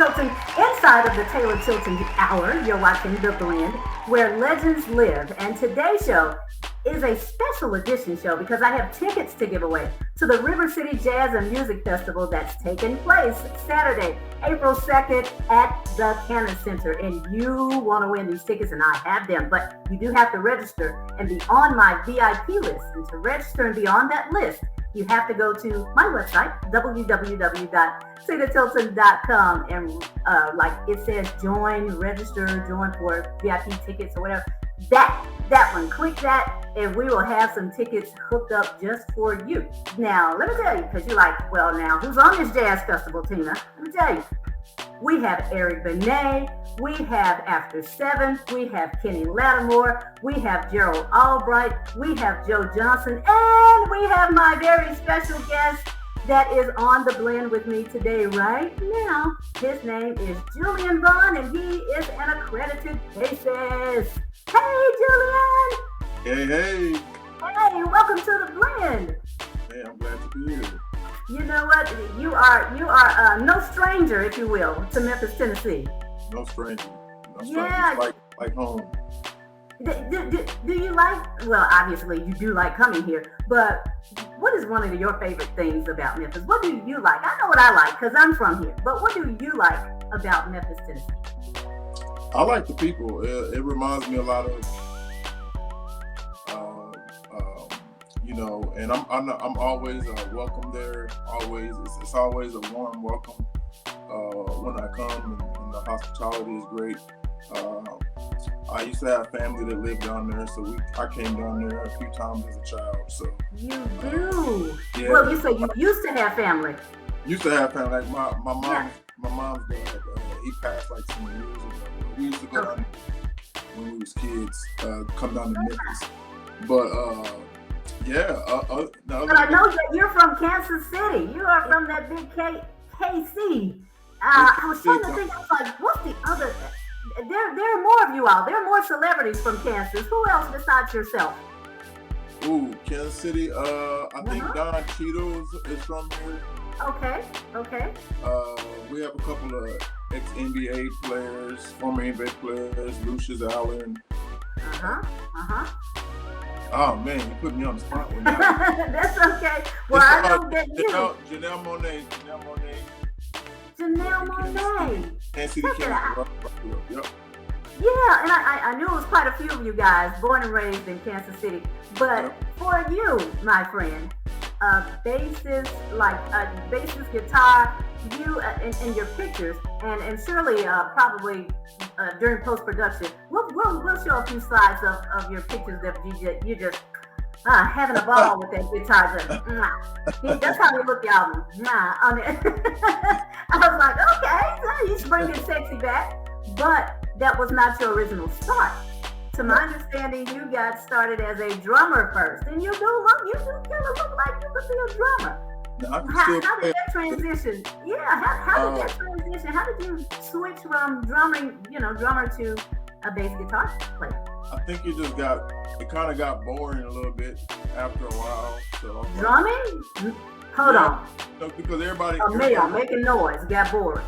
Tilton, inside of the Taylor Tilton Hour. You're watching The Blend, where legends live. And today's show is a special edition show because I have tickets to give away to the River City Jazz and Music Festival that's taking place Saturday, April 2nd at the Cannon Center. And you want to win these tickets, and I have them, but you do have to register and be on my VIP list. And to register and be on that list, you have to go to my website, www.citatilton.com, and like it says, join, register, join for VIP tickets or whatever. That one, click that, and we will have some tickets hooked up just for you. Now, let me tell you, because you're like, well, now, who's on this jazz festival, Tina? Let me tell you. We have Eric Benet, we have After Seven, we have Kenny Lattimore, we have Gerald Albright, we have Joe Johnson, and we have my very special guest that is on the blend with me today right now. His name is Julian Vaughn, and he is an accredited bassist. Hey, Julian! Hey, hey! Hey, welcome to the blend. Hey, I'm glad to be here. You know what? You are no stranger, if you will, to Memphis, Tennessee. No stranger. Yeah. Like home. Do you like? Well, obviously you do like coming here, but what is one of your favorite things about Memphis? What do you like? I know what I like because I'm from here, but what do you like about Memphis, Tennessee? I like the people. It reminds me a lot of, and I'm always welcome there. Always, it's always a warm welcome when I come, and the hospitality is great. I used to have family that lived down there, so I came down there a few times as a child. So you do. Yeah. Well, you say you used to have family. Used to have family. Like my mom. Yeah. My mom's dad, he passed like some years ago. We used to go down when we was kids, come down to Memphis. But But I know that you're from Kansas City. You are from that big KC. I was trying to think. I was like, what's the other? There are more of you all. There are more celebrities from Kansas. Who else besides yourself? Ooh, Kansas City. I think Don Cheetos is from here. Okay. We have a couple of ex-NBA players, former NBA players, Lucius Allen. Oh man, you put me on the spot with that. That's okay. Well, I know that you. Janelle Monáe. Janelle Monáe. Kansas City, Kansas. Yep. Yeah, and I knew it was quite a few of you guys born and raised in Kansas City. But for you, my friend, bassist, bassist guitar, you in your pictures, and surely probably during post-production, we'll show a few slides of your pictures that you just having a ball with that guitar. That's how we look, y'all. On it. I was like, okay, so you should bring it sexy back. But that was not your original start. To my understanding, you got started as a drummer first, and you do kind of look like you could be a drummer. How did that transition? Yeah, how did that transition? How did you switch from drummer to a bass guitar player? I think it kind of got boring a little bit after a while. So drumming? Hold on. No, because everybody making noise got bored.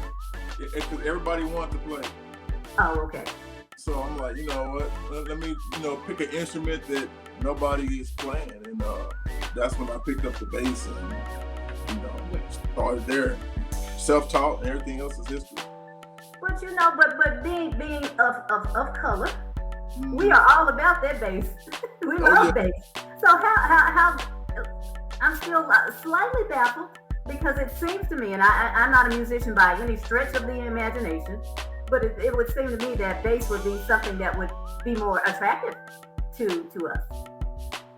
Because everybody wanted to play. Oh, okay. So I'm like, you know what? Let me, pick an instrument that nobody is playing, and that's when I picked up the bass and started there. Self-taught, and everything else is history. But but being of color, we are all about that bass. We love bass. So how I'm still slightly baffled because it seems to me, and I'm not a musician by any stretch of the imagination, but it would seem to me that bass would be something that would be more attractive to us.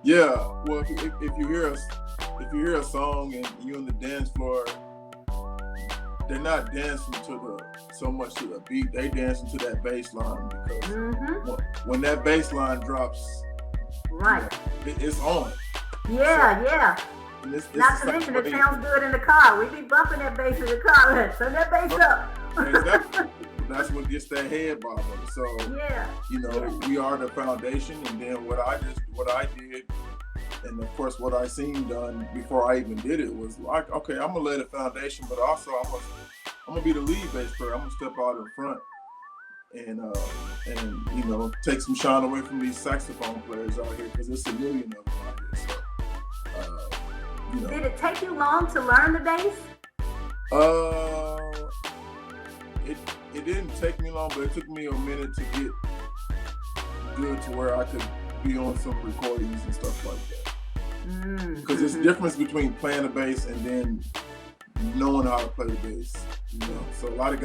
Yeah, well, if you hear a song and you're on the dance floor, they're not dancing so much to the beat. They dancing to that bass line because when that bass line drops, right, it's on. Yeah. Not to mention it sounds good in the car. We be bumping that bass in the car. Turn that bass up. Exactly. That's what gets that head bobbing. So we are the foundation, and then what I did, and of course what I seen done before I even did it was like, okay, I'm gonna lay the foundation, but also gonna be the lead bass player. I'm gonna step out in front and you know, take some shine away from these saxophone players out here, because there's a million of them out here. So, you know. Did it take you long to learn the bass? It didn't take me long, but it took me a minute to get good to where I could be on some recordings and stuff like that. Because there's a difference between playing the bass and then knowing how to play the bass. You know, so a lot of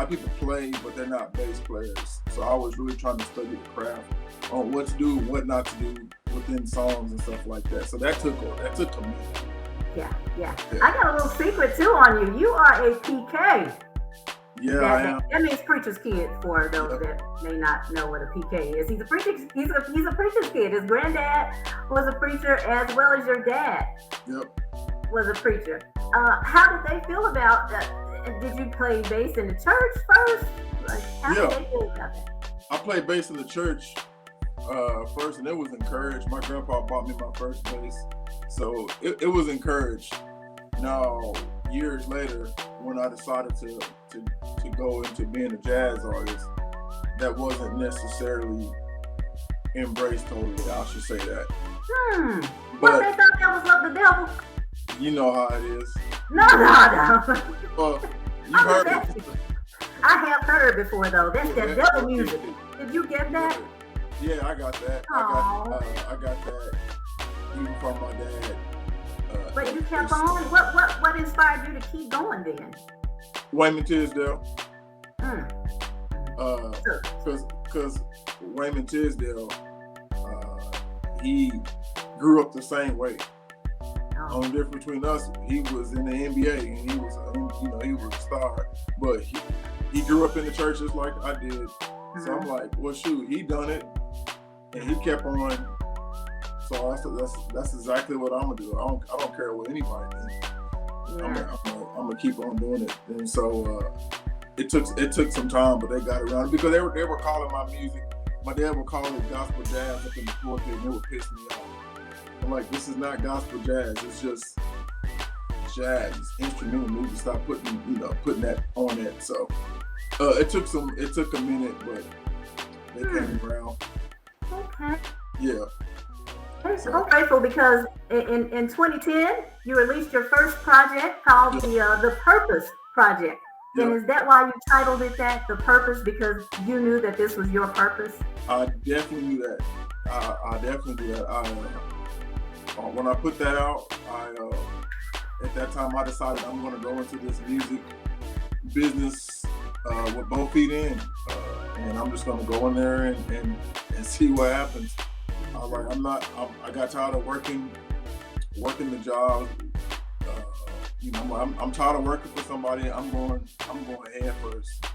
people play, but they're not bass players. So I was really trying to study the craft on what to do, what not to do within songs and stuff like that. So that took a minute. Yeah. I got a little secret too on you. You are a PK. Yeah, I am. That means preacher's kid, for those that may not know what a PK is. He's a preacher's kid. His granddad was a preacher, as well as your dad was a preacher. How did they feel about that? Did you play bass in the church first? Like, how did they feel about that? I played bass in the church first, and it was encouraged. My grandpa bought me my first bass, so it was encouraged. Now, years later, when I decided to go into being a jazz artist, that wasn't necessarily embraced totally. I should say that. But they thought that was of the devil. You know how it is. No. Well, you heard it. I have heard before though. That's that devil music. Did you get that? Yeah, I got that. I got that even from my dad. But you kept on. What inspired you to keep going then? Wayman Tisdale. Because Wayman Tisdale, he grew up the same way. The only difference between us, he was in the NBA and he was a star. But he grew up in the church just like I did. So I'm like, well, shoot, he done it, and he kept on. So that's exactly what I'm gonna do. I don't care what anybody thinks. I'm gonna keep on doing it. And so it took some time, but they got around it because they were calling my music. My dad would call it gospel jazz up in the pulpit, and it would piss me off. I'm like, this is not gospel jazz. It's just jazz. It's instrumental. We need to stop putting that on it. So it took a minute, but they came around. Okay. Yeah. I'm so grateful because in 2010 you released your first project called the Purpose Project. And is that why you titled it that, The Purpose, because you knew that this was your purpose? I definitely knew that. I definitely knew that. When I put that out, at that time I decided I'm going to go into this music business with both feet in, and I'm just going to go in there and see what happens. I was like, I got tired of working the job. I'm tired of working for somebody. I'm going head first.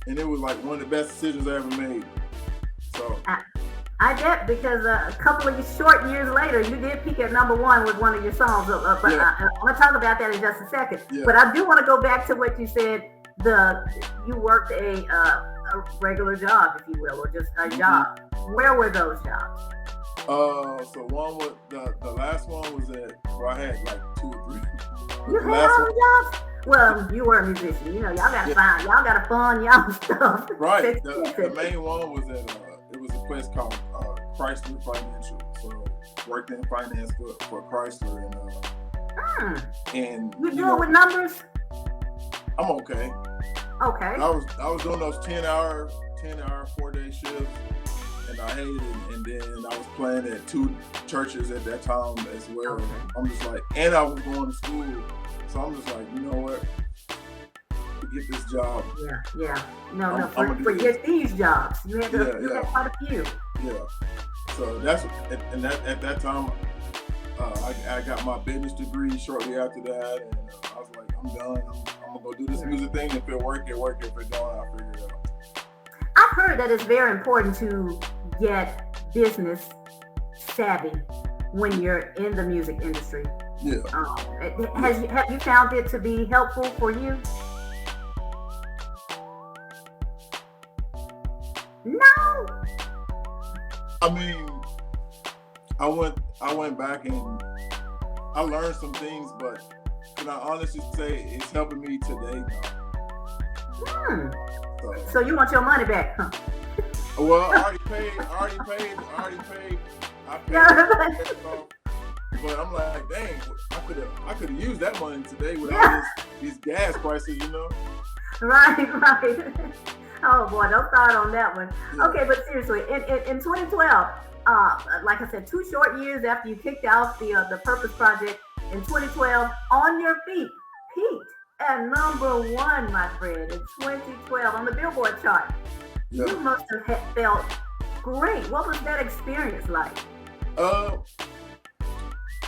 And it was like one of the best decisions I ever made. So I bet, because a couple of short years later, you did peak at #1 with one of your songs. But I'm going to talk about that in just a second. Yeah. But I do want to go back to what you said. You worked a regular job, if you will, or just a job. Where were those jobs? So one was the last one was I had like 2 or 3. You had all the jobs? Well, you were a musician. Y'all gotta find, y'all gotta fund y'all stuff. Right. The main one was it was a place called Chrysler Financial. So worked in finance for Chrysler and you do it with numbers? I'm okay. Okay. I was doing those 10-hour 4-day shifts. And I hated it, and then I was playing at 2 churches at that time as well. Okay. I'm just like, and I was going to school, so I'm just like, you know what? Forget this job. Yeah. No. Forget these jobs. You had quite a few. Yeah. So at that time, I got my business degree shortly after that, and I was like, I'm done. I'm gonna go do this music thing. If it work, it work. If it don't, I'll figure it out. I've heard that it's very important to get business savvy when you're in the music industry. Yeah. Have you found it to be helpful for you? No. I mean, I went back and I learned some things, but can I honestly say it's helping me today now. So you want your money back, huh? Well, I already paid. I paid. But I'm like, dang, I could have used that money today without these gas prices, you know? Right. Oh boy, don't start on that one. Yeah. Okay, but seriously, in 2012, like I said, 2 short years after you kicked out the Purpose Project, in 2012, On Your Feet peaked at #1, my friend, in 2012 on the Billboard chart. Yeah. You must have felt great. What was that experience like?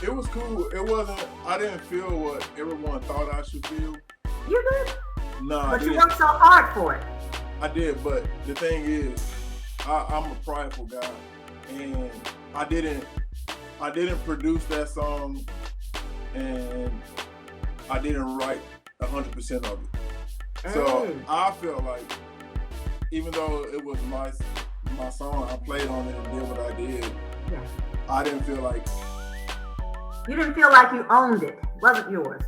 It was cool. It wasn't. I didn't feel what everyone thought I should feel. You did? No, but you worked so hard for it. I did, but the thing is, I'm a prideful guy, and I didn't produce that song, and I didn't write 100% of it. So I felt like, even though it was my song, I played on it and did what I did. Yeah. I didn't feel like. You didn't feel like you owned it. It wasn't yours.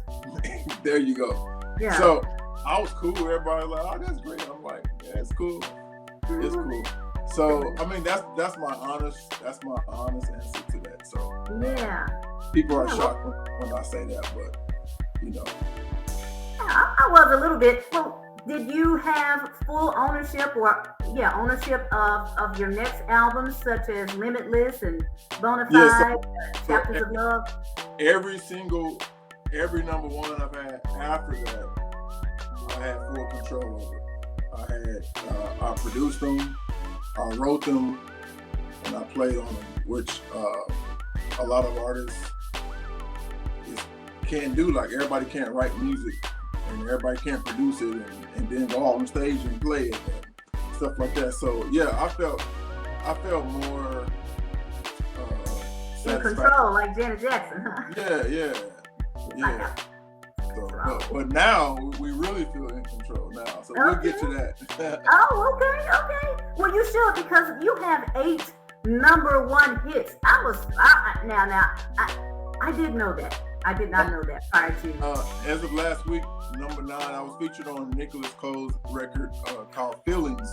There you go. Yeah. So I was cool. Everybody was like, "Oh, that's great." I'm like, "Yeah, it's cool. It's cool." So I mean, that's my honest answer to that. So yeah, people are shocked when I say that, but you know. Yeah, I was a little bit. Well, did you have full ownership of your next albums, such as Limitless and Bonafide, Chapters of Love? Every #1 I've had after that, I had full control over. I produced them, I wrote them, and I played on them, which a lot of artists can't do. Like, everybody can't write music, and everybody can't produce it, and then go on stage and play it and stuff like that. So yeah, I felt more in control, like Janet Jackson, huh? Yeah. So, but now we really feel in control now. So we'll get to that. Oh, okay. Well, you should, because you have 8 #1 hits. I did know that. I did not know that prior to. As of last week, #9, I was featured on Nicholas Cole's record called Feelings.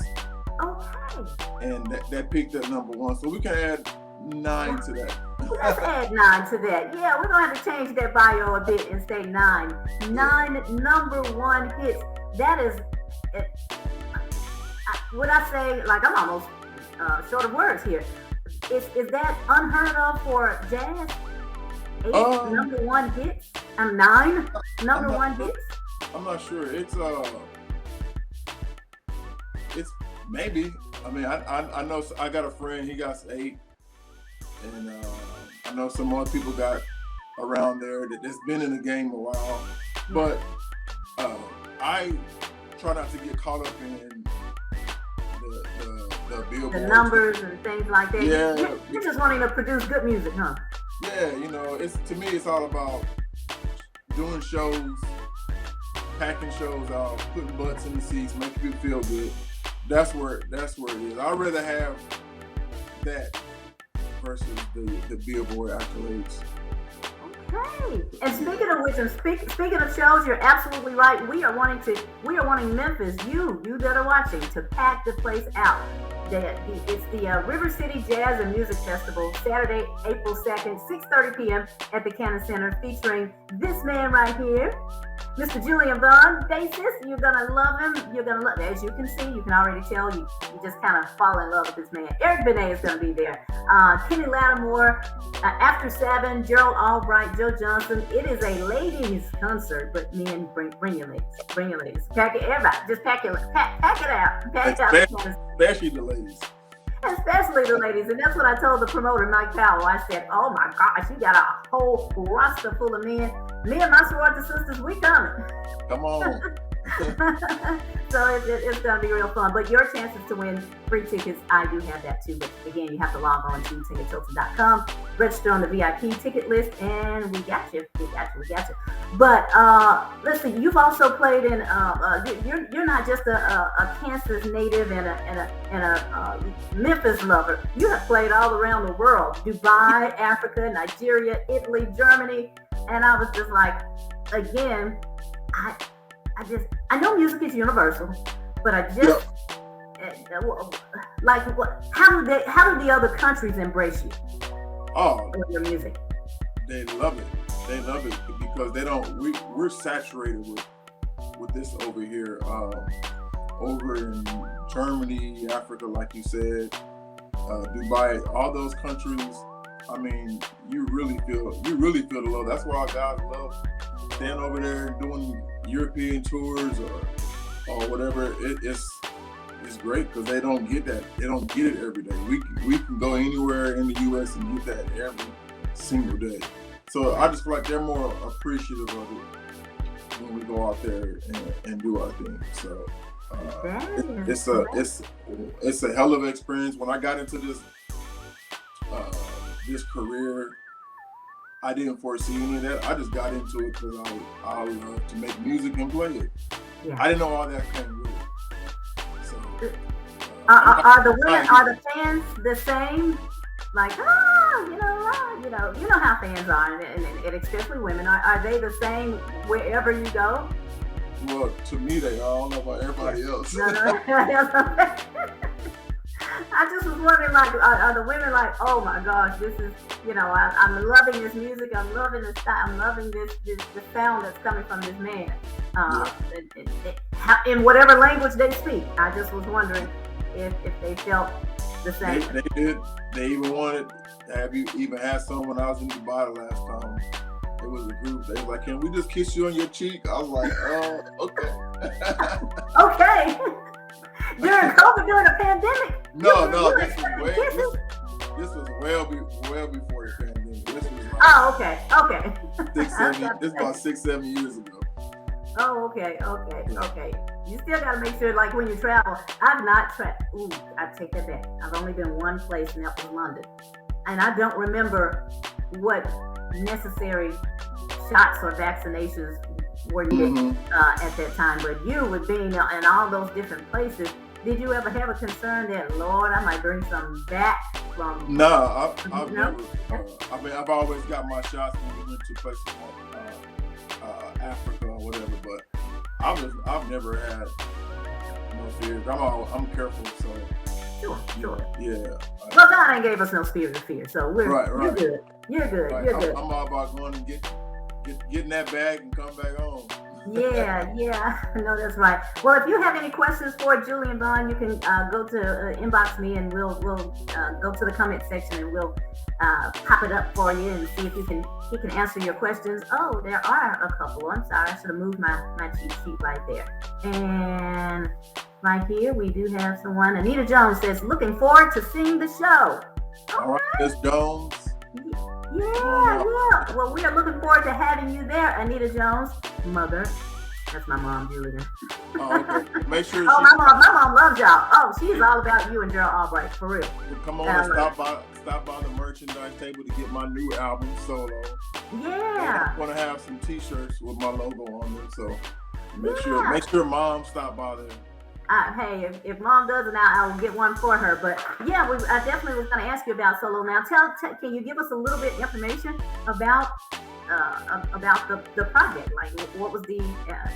Okay. And that peaked at #1. So we can add 9 to that. Let's add 9 to that. Yeah, we're going to have to change that bio a bit and say 9. 9 #1 hits. That is, would I say, like, I'm almost short of words here. Is that unheard of for jazz? 8 #1 hits? 9 #1 hits? I'm not sure. It's maybe. I mean, I know I got a friend. He got 8. And I know some more people got around there that's been in the game a while. But I try not to get caught up in the billboard. The numbers and things like that. Yeah. You're just wanting to produce good music, huh? Yeah, to me it's all about doing shows, packing shows out, putting butts in the seats, making people feel good. That's where it is. I'd rather have that versus the billboard accolades. Okay. And speaking of which, and speaking of shows, you're absolutely right. We are wanting Memphis, you that are watching, to pack the place out. It's the River City Jazz and Music Festival, Saturday, April 2nd, 6:30 p.m. at the Cannon Center, featuring this man right here, Mr. Julian Vaughn, bassist. You're gonna love him. As you can see, you can already tell you just kind of fall in love with this man. Eric Benet is gonna be there. Kenny Lattimore, After 7, Gerald Albright, Joe Johnson. It is a ladies' concert, but men, bring your ladies. Bring your ladies. Pack it, everybody. Just pack it out. Pack it out. Especially the ladies. Especially the ladies. And that's what I told the promoter, Mike Powell. I said, oh my gosh, you got a whole roster full of men. Me and my sorority sisters, we coming. Come on. So it's going to be real fun. But your chances to win free tickets, I do have that too. But again, you have to log on to Tilton.com, register on the VIP ticket list, and we got you. But listen, you've also played in. You're not just a Kansas native and a Memphis lover. You have played all around the world: Dubai, Africa, Nigeria, Italy, Germany. And I was just like, again, I know music is universal, but I just Yeah. like how do the other countries embrace you Oh, with your music? they love it. They love it because they don't. We're saturated with this over here. Over in Germany, Africa, like you said, Dubai, all those countries. I mean, you really feel the love. That's why guys love staying over there and doing European tours or whatever. It's great because they don't get that. They don't get it every day. We can go anywhere in the U.S. and get that every single day. So I just feel like they're more appreciative of it when we go out there and do our thing. So it's a hell of an experience. When I got into this career, I didn't foresee any of that. I just got into it because I love to make music and play it. Yeah. I didn't know all that came with it. So, are the fans the same? Like, you know how fans are, and especially women. Are they the same wherever you go? Well, to me they are. I don't know about everybody else. No. I just was wondering, like, are the women like, oh my gosh, this is, I'm loving this music, I'm loving the style, I'm loving the sound that's coming from this man, in whatever language they speak. I just was wondering if they felt the same. They did. They even wanted. Have you even had someone? When I was in Dubai the last time, it was a group. They was like, "Can we just kiss you on your cheek?" I was like, okay." Okay. During COVID, during the pandemic. No, this was well before the pandemic. This was like, oh, okay. 6-7. This was about 6-7 years ago. Oh, okay. You still gotta make sure, like, when you travel. I've not traveled. Ooh, I take that back. I've only been one place, and that was London. And I don't remember what necessary shots or vaccinations were needed at that time. But you, with being in all those different places, did you ever have a concern that, Lord, I might bring some back from? No, I've never. I've always got my shots when we went to places like Africa or whatever. But I've never had no fears. I'm careful, so. Sure. Yeah. Well, God ain't gave us no spirit of fear, so right. You're good. Right. You're good. I'm all about going and getting that bag and come back home. Yeah. No, that's right. Well, if you have any questions for Julian Vaughn, you can go to inbox me, and we'll go to the comment section, and we'll pop it up for you and see if he can answer your questions. Oh, there are a couple. I'm sorry, I should have moved my cheat sheet right there. And right here, we do have someone. Anita Jones says, looking forward to seeing the show. All right, Miss Jones. Yeah. Well, we are looking forward to having you there, Anita Jones. Mother. That's my mom, Julian. Oh, okay. Make sure. My mom loves y'all. Oh, she's all about you and Gerald Albright, for real. Come on and stop by the merchandise table to get my new album, Solo. Yeah. I'm gonna have some T-shirts with my logo on them, so make sure Mom stop by there. Hey, if Mom doesn't, I will get one for her. But yeah, I definitely was going to ask you about Solo. Now, can you give us a little bit of information about the project? Like, what was the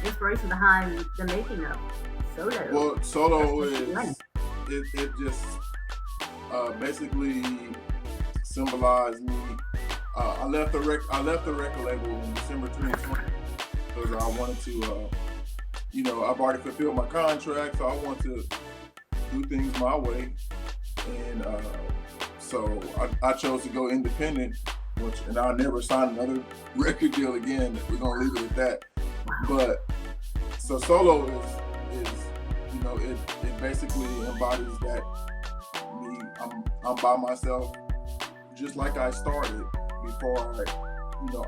inspiration behind the making of Solo? Well, Solo is it just basically symbolized me. I left the record label in December 2020 because I wanted to. I've already fulfilled my contract, so I want to do things my way. And so I chose to go independent, and I'll never sign another record deal again. We're going to leave it at that. But so Solo is it basically embodies that me. I'm by myself, just like I started before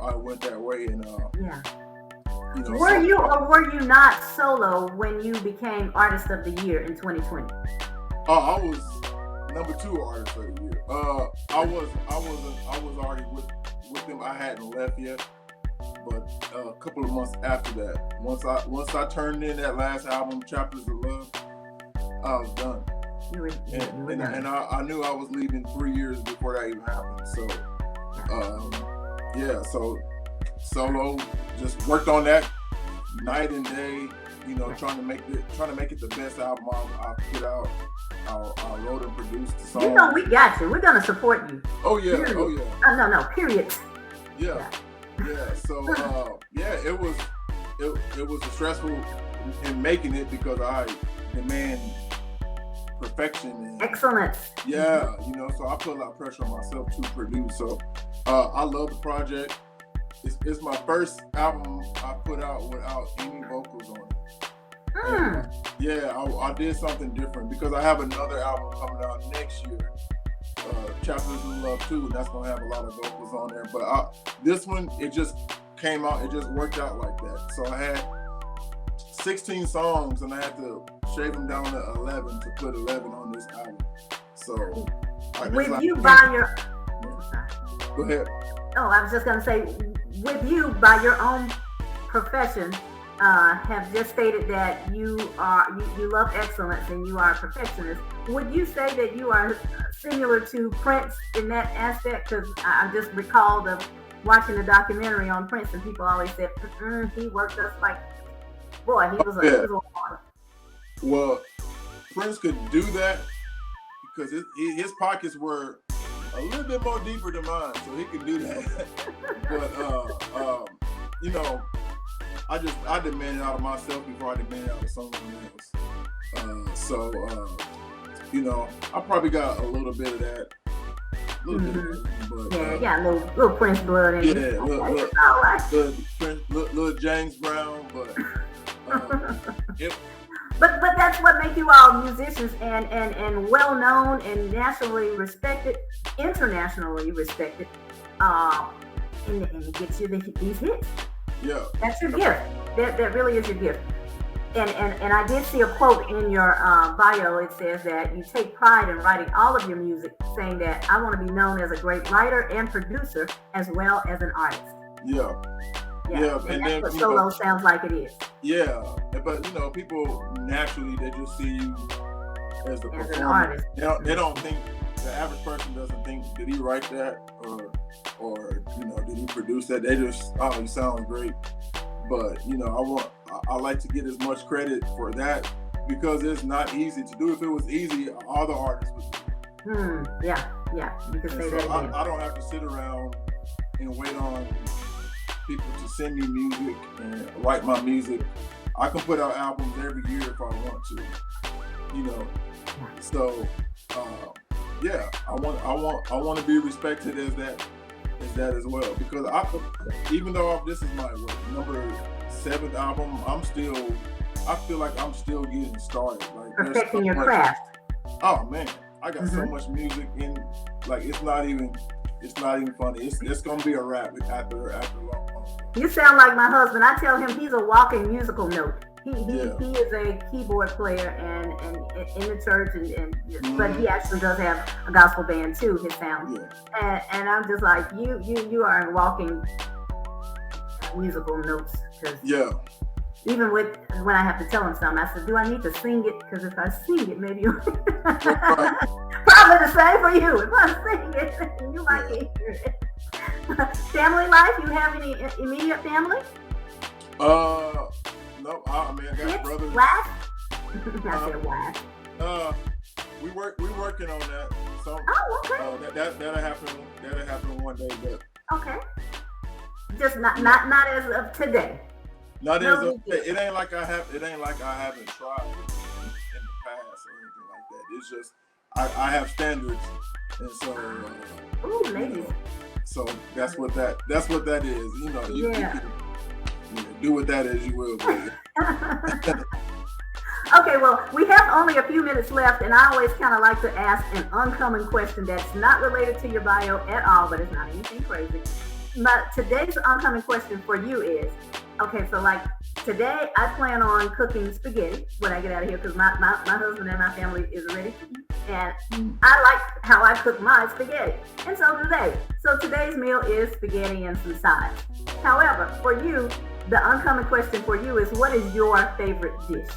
I went that way. And were you or were you not solo when you became Artist of the Year in 2020? I was number 2 Artist of the Year. I was already with them. I hadn't left yet, but a couple of months after that, once I turned in that last album, Chapters of Love, I was done. You were done. And I knew I was leaving 3 years before that even happened. So, so solo. Just worked on that night and day. You know, trying to make it the best album I put out. I wrote and produced the song. You know, we got you. We're gonna support you. Oh yeah, period. oh yeah. No, period. Yeah. So it was stressful in making it because I demand perfection and excellence. Yeah, you know, so I put a lot of pressure on myself to produce. So I love the project. It's my first album I put out without any vocals on it. I did something different because I have another album coming out next year, Chapters in Love 2, and that's gonna have a lot of vocals on there. But this one, it just came out, it just worked out like that. So I had 16 songs and I had to shave them down to 11 to put 11 on this album. So with you by your go ahead. Oh, I was just gonna say, with you by your own profession, have just stated that you love excellence and you are a perfectionist. Would you say that you are similar to Prince in that aspect? Because I just recalled of watching a documentary on Prince, and people always said he worked us like, boy, he was a Well, Prince could do that because his pockets were a little bit more deeper than mine, so he could do that. But you know, I demand it out of myself before I demand it out of someone else. You know, I probably got a little bit of that. But little Prince blood in it. Little James Brown, but But that's what makes you all musicians and well known and nationally respected, internationally respected, and it gets you these hits. Yeah, that's your gift. That really is your gift. And I did see a quote in your bio. It says that you take pride in writing all of your music, saying that I want to be known as a great writer and producer as well as an artist. Yeah. And that's what solo sounds like it is. Yeah, but you know, people naturally they just see you as the performer. An artist. They don't think, the average person doesn't think, did he write that or you know, did he produce that? They just, he sounds great. But you know, I like to get as much credit for that because it's not easy to do. If it was easy, all the artists would do it. Yeah, you can say that again. I don't have to sit around and wait on people to send me music and write my music. I can put out albums every year if I want to, you know. So I want to be respected as that as well, because even though this is my number 7th album, I feel like I'm still getting started. Like perfecting your craft. Oh man, I got so much music in, like it's not even funny. It's gonna be a rap after long. You sound like my husband. I tell him he's a walking musical note. He is a keyboard player and in the church but he actually does have a gospel band too. His sound, and I'm just like you are walking musical notes. Even when I have to tell him something, I said, do I need to sing it? Because if I sing it, maybe probably the same for you. If I sing it, you might hear it. Family life? You have any immediate family? No. I got brothers. Wife? I said wife. We're working on that. So, okay. That'll happen one day, but okay. Just not as of today. Not as of today. It ain't like I haven't tried in the past or anything like that. It's just I have standards, and so ladies. So that's what that is. You know, you can do with that as you will. Okay, well, we have only a few minutes left, and I always kind of like to ask an uncommon question that's not related to your bio at all, but it's not anything crazy. But today's uncommon question for you is, okay, so like today I plan on cooking spaghetti when I get out of here because my husband and my family is ready to eat. And I like how I cook my spaghetti, and so do they. So today's meal is spaghetti and some sides. However, for you, the uncommon question for you is, what is your favorite dish?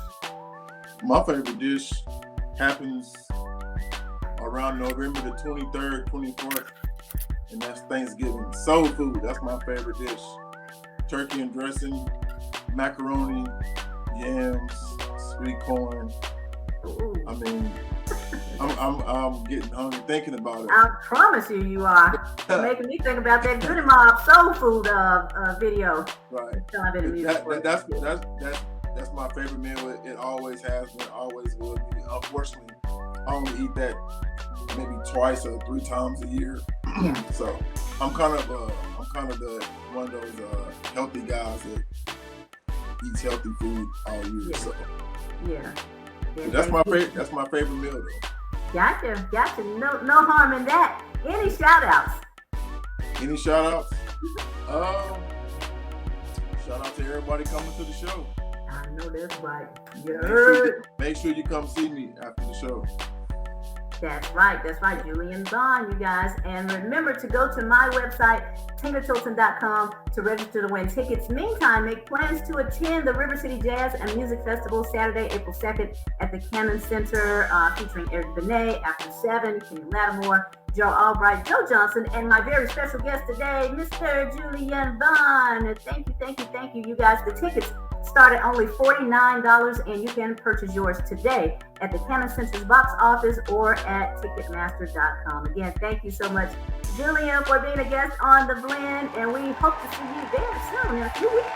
My favorite dish happens around November the 23rd, 24th, and that's Thanksgiving. Soul food, that's my favorite dish. turkey and dressing, macaroni, yams, sweet corn. Ooh. I mean, I'm getting hungry thinking about it. I promise you are. You're making me think about that Goody Mob soul food video. Right. That's my favorite meal. It always has been, always will be. Unfortunately, I only eat that maybe twice or 3 times a year. So I'm kind of the one of those healthy guys that eats healthy food all year. Yeah. So yeah. That's my favorite meal though. Gotcha. No harm in that. Any shout outs? Any shout outs? Shout out to everybody coming to the show. I know that's right. Make sure you come see me after the show. That's right, Julian Vaughn, you guys. And remember to go to my website, tinkertilton.com, to register to win tickets. Meantime, make plans to attend the River City Jazz and Music Festival Saturday, April 2nd at the Cannon Center, featuring Eric Benet, After 7, Kenny Lattimore, Joe Albright, Joe Johnson, and my very special guest today, Mr. Julian Vaughn. Thank you, you guys. The tickets start at only $49, and you can purchase yours today at the Cannon Center's box office or at Ticketmaster.com. Again, thank you so much, Julian, for being a guest on The Blend, and we hope to see you very soon in a few weeks.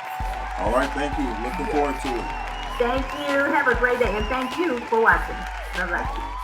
All right, thank you. Looking forward to it. Thank you. Have a great day, and thank you for watching. Bye-bye.